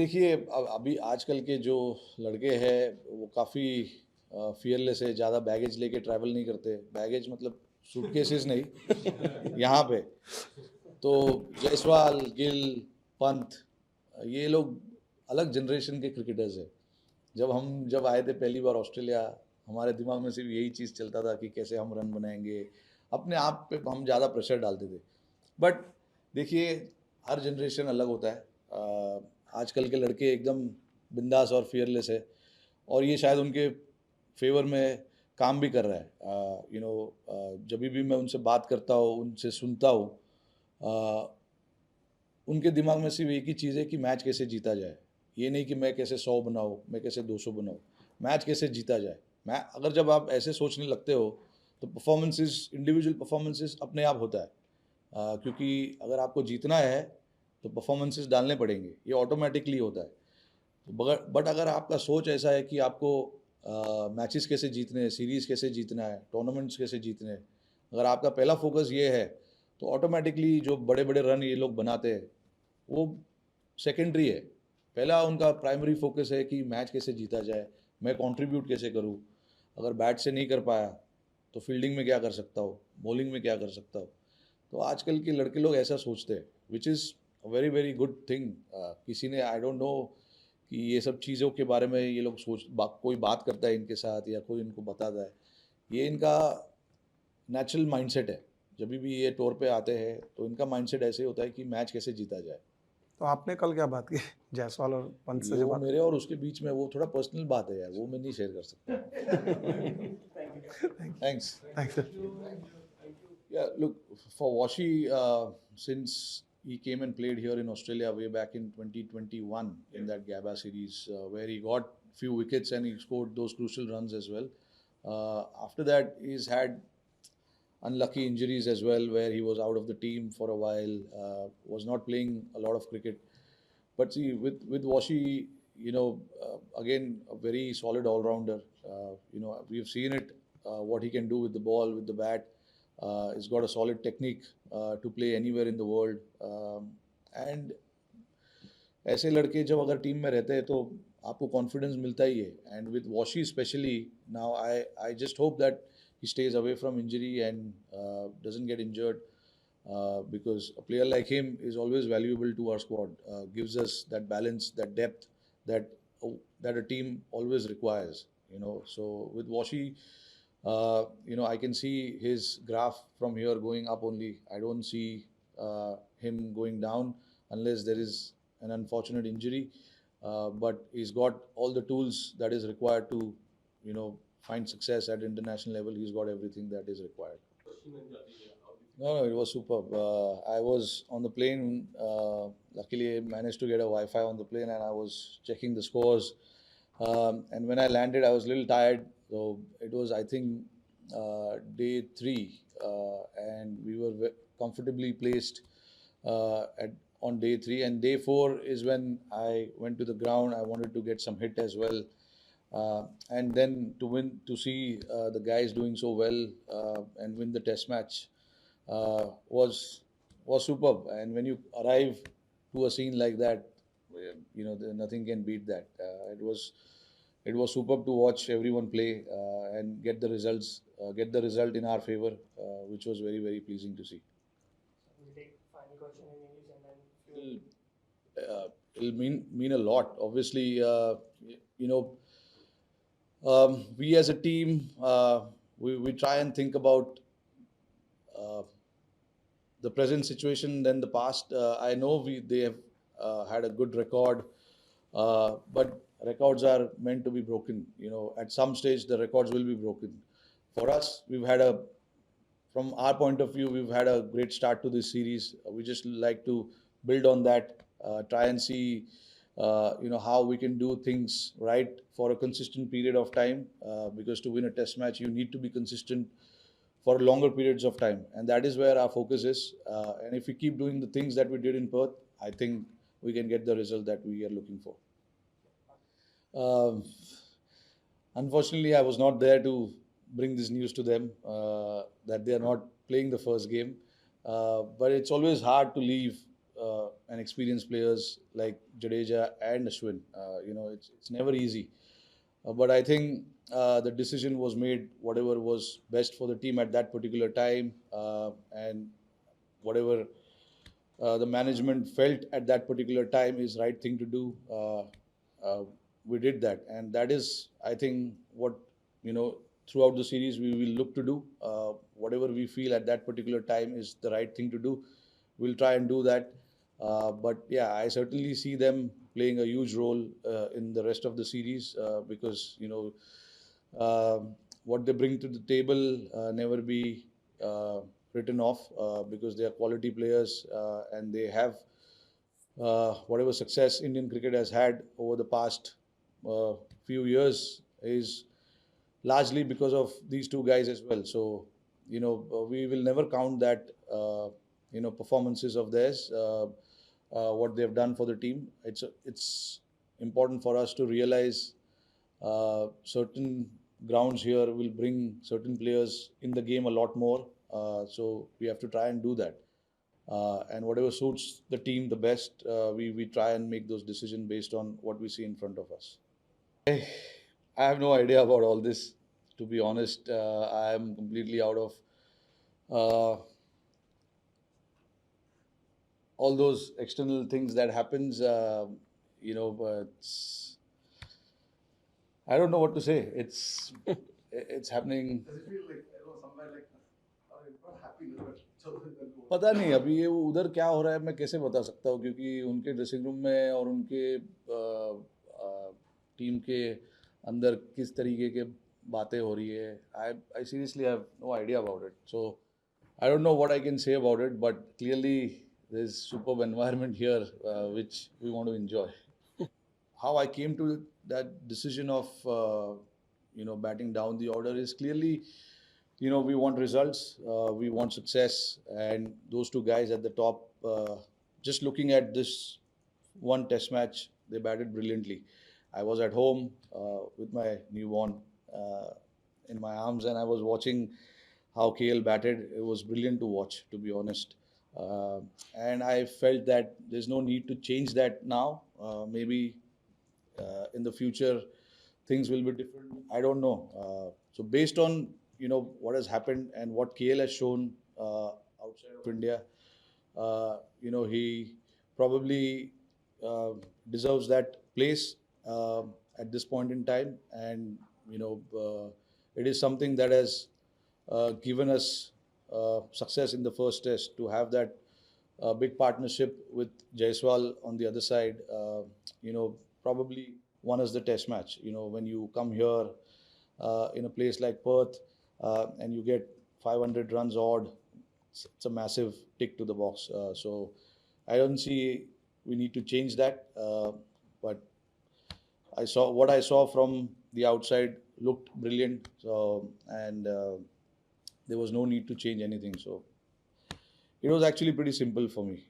देखिए, अभी आजकल के जो लड़के हैं वो काफ़ी फ़ियरलेस है, ज़्यादा बैगेज लेके ट्रैवल नहीं करते। बैगेज मतलब सूटकेसेस नहीं, यहाँ पे। तो जायसवाल, गिल, पंत, ये लोग अलग जनरेशन के क्रिकेटर्स हैं। जब आए थे पहली बार ऑस्ट्रेलिया, हमारे दिमाग में सिर्फ यही चीज़ चलता था कि कैसे हम रन बनाएंगे। अपने आप पे हम ज़्यादा प्रेशर डालते थे। बट देखिए, हर जनरेशन अलग होता है। आजकल के लड़के एकदम बिंदास और फियरलेस है, और ये शायद उनके फेवर में काम भी कर रहा है। जब भी मैं उनसे बात करता हूँ, उनसे सुनता हूँ, उनके दिमाग में सिर्फ एक ही चीज़ है कि मैच कैसे जीता जाए। ये नहीं कि मैं कैसे 100 बनाऊँ, मैं कैसे 200 बनाऊँ, मैच कैसे जीता जाए। मैं अगर जब आप ऐसे सोचने लगते हो, तो परफॉर्मेंसेस, इंडिविजुअल परफॉर्मेंसेस अपने आप होता है। क्योंकि अगर आपको जीतना है तो परफॉर्मेंसेस डालने पड़ेंगे, ये ऑटोमेटिकली होता है। बट अगर आपका सोच ऐसा है कि आपको मैचेस कैसे जीतने हैं, सीरीज़ कैसे जीतना है, टूर्नामेंट्स कैसे जीतने हैं, अगर आपका पहला फोकस ये है, तो ऑटोमेटिकली जो बड़े बड़े रन ये लोग बनाते हैं वो सेकेंडरी है। पहला उनका प्राइमरी फोकस है कि मैच कैसे जीता जाए, मैं कंट्रीब्यूट कैसे करूँ। अगर बैट से नहीं कर पाया तो फील्डिंग में क्या कर सकता हूँ, बॉलिंग में क्या कर सकता हूँ। तो आजकल के लड़के लोग ऐसा सोचते हैं, which is very very good thing. किसी ने, आई डोंट नो कि ये सब चीज़ों के बारे में ये लोग कोई बात करता है इनके साथ या कोई इनको बताता है। ये इनका नेचुरल माइंडसेट है। जब भी ये टूर पे आते हैं तो इनका माइंडसेट ऐसे होता है कि मैच कैसे जीता जाए। तो आपने कल क्या बात की? जायसवाल और पंत से ये जो वो बात मेरे और उसके बीच में वो थोड़ा पर्सनल बात है यार, वो मैं नहीं शेयर कर सकता। Thanks. Thanks sir. Yeah, look, for Washi, since he came and played here in Australia way back in 2021 in that Gabba series, where he got few wickets and he scored those crucial runs as well. After that, he's had unlucky injuries as well, where he was out of the team for a while, was not playing a lot of cricket. But see, with Washi, again a very solid all rounder. We've seen it, what he can do with the ball, with the bat. He's got a solid technique to play anywhere in the world. And ऐसे लड़के जब अगर team में रहते हैं तो आपको confidence मिलता ही है. And with washi specially, now I just hope that he stays away from injury and doesn't get injured, because a player like him is always valuable to our squad. Gives us that balance, that depth that that a team always requires. So with Washi, I can see his graph from here going up only. I don't see him going down unless there is an unfortunate injury. But he's got all the tools that is required to, find success at international level. He's got everything that is required. No, it was superb. I was on the plane. Luckily, I managed to get a Wi-Fi on the plane, and I was checking the scores. And when I landed, I was a little tired. So it was, I think, day three, and we were comfortably placed at on day three. And day four is when I went to the ground. I wanted to get some hit as well. And then to see the guys doing so well and win the test match uh, was was superb. And when you arrive to a scene like that, nothing can beat that. It was superb to watch everyone play and get the result in our favor, which was very very pleasing to see. We'll take final question in English and then It'll, it'll mean a lot. Obviously, you know, we as a team, we try and think about uh, the present situation than the past. I know they have had a good record, but records are meant to be broken. At some stage the records will be broken. For us, from our point of view, we've had a great start to this series. We just like to build on that, try and see, how we can do things right for a consistent period of time. Because to win a test match, you need to be consistent for longer periods of time, and that is where our focus is. And if we keep doing the things that we did in Perth, I think we can get the result that we are looking for. Um, Unfortunately, I was not there to bring this news to them that they are not playing the first game. But it's always hard to leave and experienced players like Jadeja and Ashwin. It's never easy. But I think the decision was made, whatever was best for the team at that particular time, and whatever the management felt at that particular time is right thing to do. We did that, and that is, I think, what throughout the series we will look to do. Whatever we feel at that particular time is the right thing to do, we'll try and do that. But yeah, I certainly see them playing a huge role in the rest of the series because what they bring to the table never be written off because they are quality players and they have whatever success Indian cricket has had over the past few years is largely because of these two guys as well. So, we will never count that, performances of theirs, what they've done for the team. It's important for us to realize certain grounds here will bring certain players in the game a lot more. So we have to try and do that. And whatever suits the team the best, we try and make those decisions based on what we see in front of us. I have no idea about all this, to be honest. I am completely out of all those external things that happens. It's, I don't know what to say. It's happening. Does it feel like, somewhere like, not happy, but पता नहीं अभी ये वो उधर क्या हो रहा है मैं कैसे बता सकता हूँ क्योंकि उनके ड्रेसिंग रूम में और उनके टीम के अंदर किस तरीके के बातें हो रही है I seriously have no idea about it. So I don't know what I can say about it, but clearly there's superb environment here which we want to enjoy. How I came to that decision of batting down the order is clearly, we want results, we want success, and those two guys at the top, just looking at this one test match, they batted brilliantly. I was at home with my newborn in my arms and I was watching how KL batted. It was brilliant to watch, to be honest. And I felt that there's no need to change that now. Maybe in the future things will be different. I don't know. So based on what has happened and what KL has shown outside of India, he probably deserves that place at this point in time, and it is something that has given us success in the first test. To have that big partnership with Jaiswal on the other side, probably won us the test match. When you come here in a place like Perth and you get 500 runs odd, it's a massive tick to the box. So I don't see we need to change that. But what I saw from the outside looked brilliant. So and there was no need to change anything. So it was actually pretty simple for me.